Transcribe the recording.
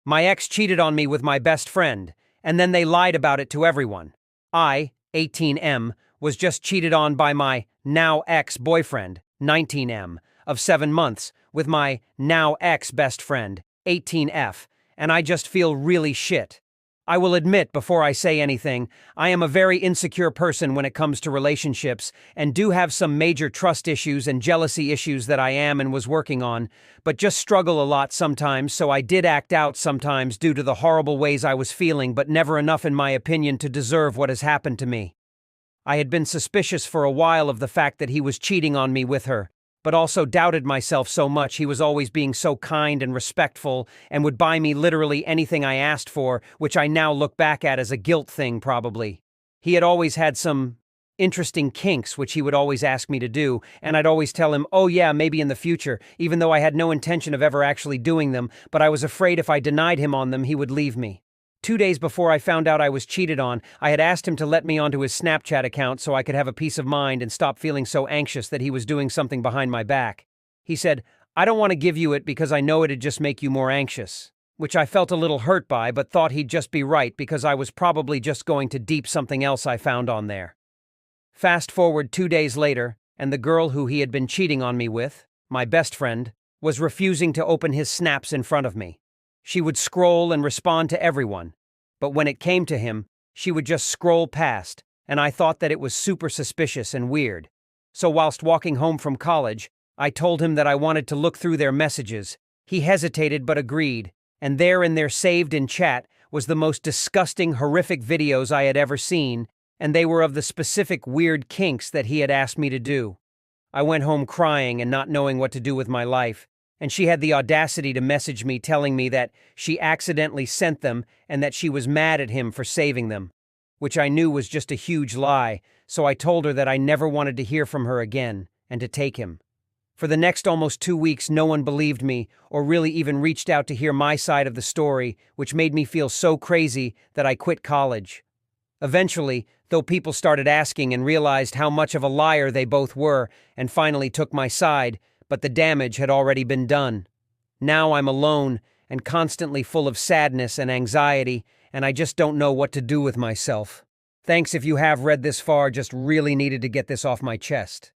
My ex cheated on me with my best friend, and then they lied about it to everyone. I, 18M, was just cheated on by my now ex-boyfriend, 19M, of 7 months, with my now ex-best friend, 18F, and I just feel really shit. I will admit, before I say anything, I am a very insecure person when it comes to relationships and do have some major trust issues and jealousy issues that I am and was working on, but just struggle a lot sometimes, so I did act out sometimes due to the horrible ways I was feeling, but never enough in my opinion to deserve what has happened to me. I had been suspicious for a while of the fact that he was cheating on me with her, but also doubted myself so much. He was always being so kind and respectful and would buy me literally anything I asked for, which I now look back at as a guilt thing probably. He had always had some interesting kinks which he would always ask me to do, and I'd always tell him, oh yeah, maybe in the future, even though I had no intention of ever actually doing them, but I was afraid if I denied him on them he would leave me. 2 days before I found out I was cheated on, I had asked him to let me onto his Snapchat account so I could have a peace of mind and stop feeling so anxious that he was doing something behind my back. He said, I don't want to give you it because I know it'd just make you more anxious, which I felt a little hurt by but thought he'd just be right because I was probably just going to deep something else I found on there. Fast forward 2 days later, and the girl who he had been cheating on me with, my best friend, was refusing to open his snaps in front of me. She would scroll and respond to everyone, but when it came to him, she would just scroll past, and I thought that it was super suspicious and weird. So whilst walking home from college, I told him that I wanted to look through their messages. He hesitated but agreed, and there in their saved in chat was the most disgusting, horrific videos I had ever seen, and they were of the specific weird kinks that he had asked me to do. I went home crying and not knowing what to do with my life, and she had the audacity to message me telling me that she accidentally sent them and that she was mad at him for saving them, which I knew was just a huge lie, so I told her that I never wanted to hear from her again and to take him. For the next almost 2 weeks, no one believed me or really even reached out to hear my side of the story, which made me feel so crazy that I quit college. Eventually, though, people started asking and realized how much of a liar they both were and finally took my side, but the damage had already been done. Now I'm alone and constantly full of sadness and anxiety, and I just don't know what to do with myself. Thanks if you have read this far, just really needed to get this off my chest.